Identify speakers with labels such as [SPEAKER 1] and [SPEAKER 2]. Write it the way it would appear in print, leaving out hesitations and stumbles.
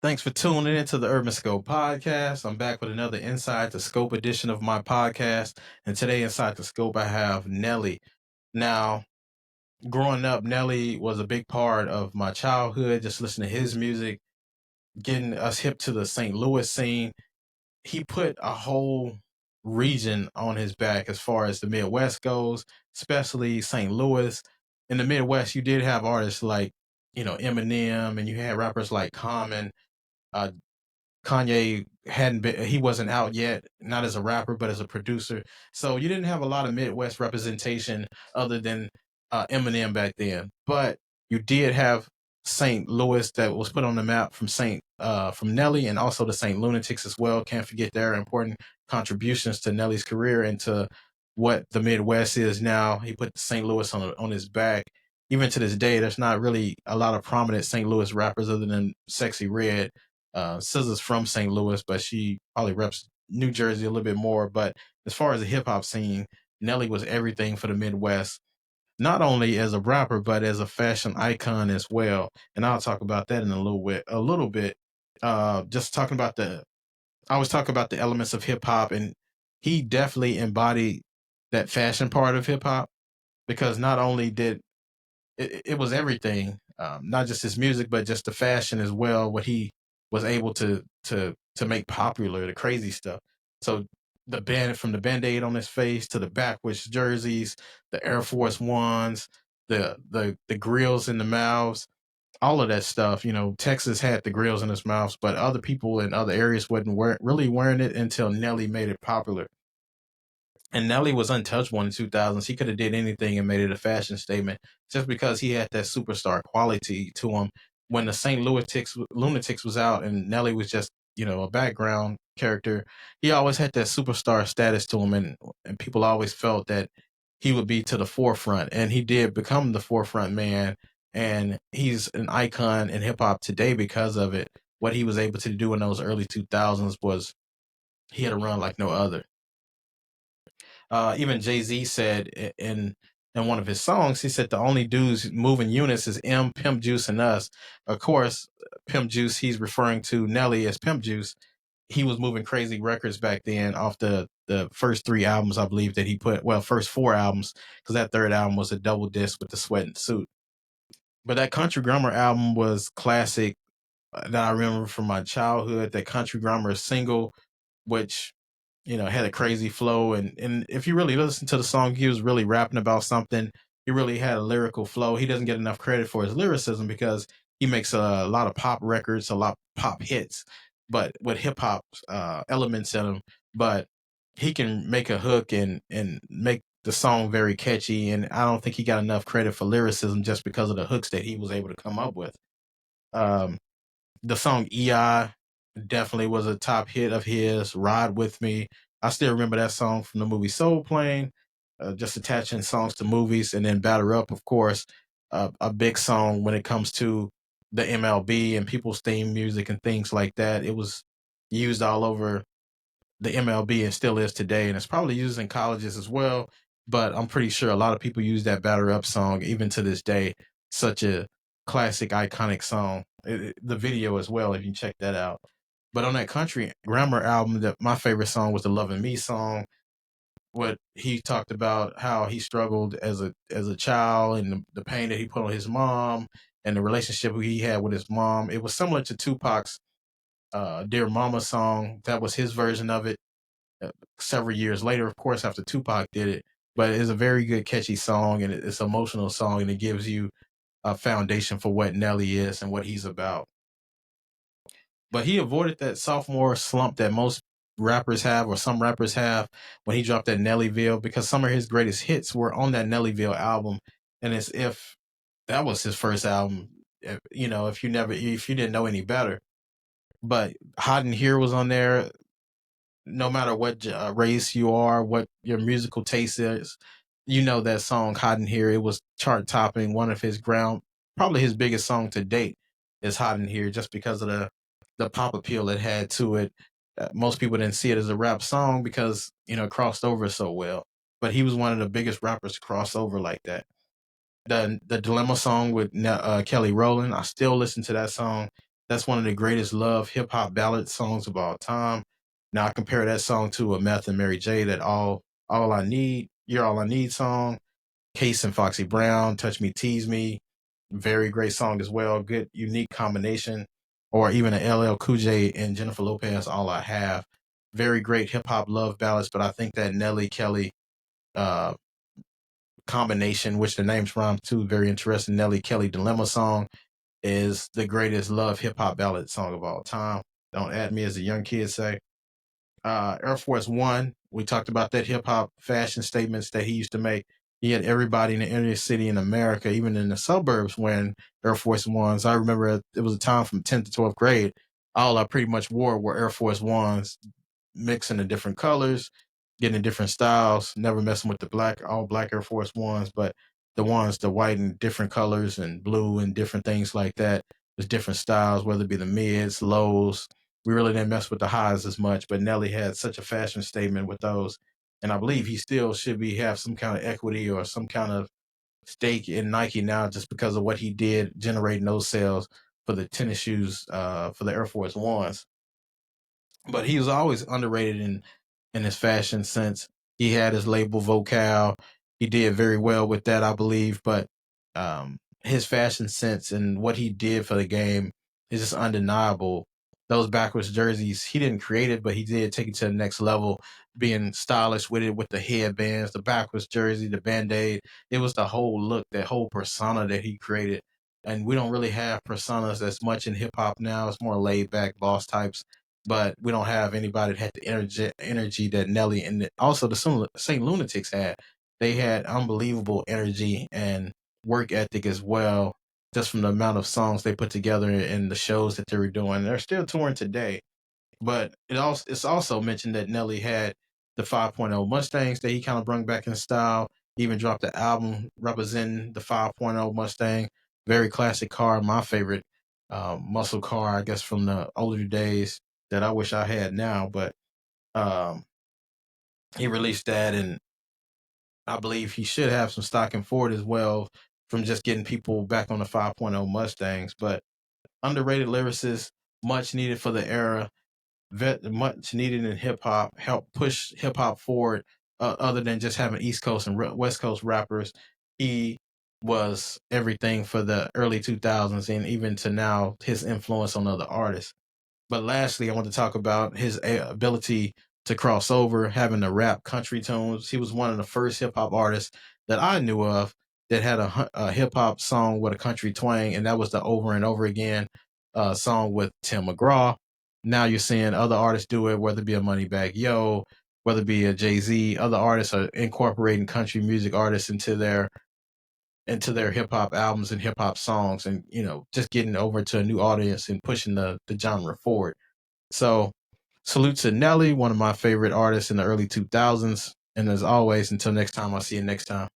[SPEAKER 1] Thanks for tuning in to the Urban Scope podcast. I'm back with another Inside the Scope edition of my podcast. And today, Inside the Scope, I have Nelly. Now, growing up, Nelly was a big part of my childhood, just listening to his music, getting us hip to the St. Louis scene. He put a whole region on his back as far as the Midwest goes, especially St. Louis. In the Midwest, you did have artists like, Eminem, and you had rappers like Common. Uh, Kanye he wasn't out yet, not as a rapper, but as a producer. So you didn't have a lot of Midwest representation other than Eminem back then. But you did have St. Louis that was put on the map from Nelly, and also the St. Lunatics as well. Can't forget their important contributions to Nelly's career and to what the Midwest is now. He put St. Louis on his back. Even to this day, there's not really a lot of prominent St. Louis rappers other than Sexy Red. SZA's from St. Louis, but she probably reps New Jersey a little bit more. But as far as the hip hop scene, Nelly was everything for the Midwest, not only as a rapper, but as a fashion icon as well. And I'll talk about that in a little bit. Just talking about I always talk about the elements of hip hop, and he definitely embodied that fashion part of hip hop because not only did it was everything, not just his music, but just the fashion as well. What he was able to make popular, the crazy stuff. So from the Band-Aid on his face to the backwards jerseys, the Air Force Ones, the grills in the mouths, all of that stuff. Texas had the grills in his mouths, but other people in other areas weren't really wearing it until Nelly made it popular. And Nelly was untouchable in the 2000s. He could have did anything and made it a fashion statement just because he had that superstar quality to him. When the St. Lunatics was out and Nelly was just, a background character, he always had that superstar status to him. And people always felt that he would be to the forefront. And he did become the forefront man. And he's an icon in hip hop today because of it. What he was able to do in those early 2000s was he had a run like no other. Even Jay-Z said in one of his songs, he said the only dudes moving units is Pimp Juice, and us. Of course, Pimp Juice, he's referring to Nelly as Pimp Juice. He was moving crazy records back then off the first 3 albums, I believe, that he put. Well, first 4 albums, because that third album was a double disc with the Sweat and Suit. But that Country Grammar album was classic that I remember from my childhood. That Country Grammar single, which had a crazy flow. And if you really listen to the song, he was really rapping about something. He really had a lyrical flow. He doesn't get enough credit for his lyricism because he makes a lot of pop records, a lot of pop hits, but with hip hop elements in them. But he can make a hook and make the song very catchy. And I don't think he got enough credit for lyricism just because of the hooks that he was able to come up with. Um, the song EI definitely was a top hit of his. Ride With Me. I still remember that song from the movie Soul Plane, just attaching songs to movies. And then Batter Up, of course, a big song when it comes to the MLB and people's theme music and things like that. It was used all over the MLB and still is today. And it's probably used in colleges as well. But I'm pretty sure a lot of people use that Batter Up song even to this day. Such a classic, iconic song. The video as well, if you check that out. But on that Country Grammar album, my favorite song was the Lovin' Me song. What he talked about how he struggled as a child and the pain that he put on his mom and the relationship he had with his mom. It was similar to Tupac's Dear Mama song. That was his version of it several years later, of course, after Tupac did it. But it's a very good, catchy song, and it's an emotional song, and it gives you a foundation for what Nelly is and what he's about. But he avoided that sophomore slump that most rappers have, or some rappers have, when he dropped that Nellyville, because some of his greatest hits were on that Nellyville album. And as if that was his first album, if you didn't know any better. But Hot in Here was on there. No matter what race you are, what your musical taste is, that song Hot in Here. It was chart topping, one of probably his biggest song to date is Hot in Here, just because of the pop appeal it had to it. Most people didn't see it as a rap song because it crossed over so well. But he was one of the biggest rappers to cross over like that. The Dilemma song with Kelly Rowland, I still listen to that song That's one of the greatest love hip hop ballad songs of all time. Now I compare that song to a Meth and Mary J. That all I need, You're All I Need song. Case and Foxy Brown, Touch Me, Tease Me, very great song as well. Good unique combination. Or even an LL Cool J and Jennifer Lopez, All I Have. Very great hip hop love ballads, but I think that Nelly Kelly uh, combination, which the names rhyme too, very interesting. Nelly Kelly Dilemma song is the greatest love hip hop ballad song of all time. Don't add me, as the young kids say. Air Force One, we talked about that hip hop fashion statements that he used to make. He had everybody in the inner city in America, even in the suburbs, wearing Air Force Ones. I remember it was a time from 10th to 12th grade. All I pretty much wore were Air Force Ones, mixing the different colors, getting the different styles, never messing with the all black Air Force Ones, but the white and different colors and blue and different things like that. There's different styles, whether it be the mids, lows. We really didn't mess with the highs as much, but Nelly had such a fashion statement with those. And I believe he still should have some kind of equity or some kind of stake in Nike now just because of what he did generating those sales for the tennis shoes, for the Air Force Ones. But he was always underrated in his fashion sense. He had his label Vocal. He did very well with that, I believe. But his fashion sense and what he did for the game is just undeniable. Those backwards jerseys, he didn't create it, but he did take it to the next level, being stylish with it, with the headbands, the backwards jersey, the band-aid. It was the whole look, that whole persona that he created. And we don't really have personas as much in hip hop now. It's more laid back boss types, but we don't have anybody that had the energy that Nelly and also the Saint Lunatics had. They had unbelievable energy and work ethic as well, just from the amount of songs they put together and the shows that they were doing. They're still touring today, but it's also mentioned that Nelly had the 5.0 Mustangs that he kind of brought back in style. He even dropped the album representing the 5.0 Mustang, very classic car, my favorite muscle car, I guess, from the older days that I wish I had now. But um, he released that, and I believe he should have some stock in Ford as well from just getting people back on the 5.0 Mustangs. But underrated lyricist, much needed for the era, much needed in hip hop, helped push hip hop forward. Other than just having East Coast and West Coast rappers, he was everything for the early 2000s and even to now, his influence on other artists. But lastly, I want to talk about his ability to cross over, having the rap country tunes. He was one of the first hip hop artists that I knew of that had a hip hop song with a country twang, and that was the Over and Over Again song with Tim McGraw. Now you're seeing other artists do it, whether it be a Moneybagg Yo, whether it be a Jay-Z. Other artists are incorporating country music artists into their hip hop albums and hip hop songs, and just getting over to a new audience and pushing the genre forward. So salute to Nelly, one of my favorite artists in the early 2000s. And as always, until next time, I'll see you next time.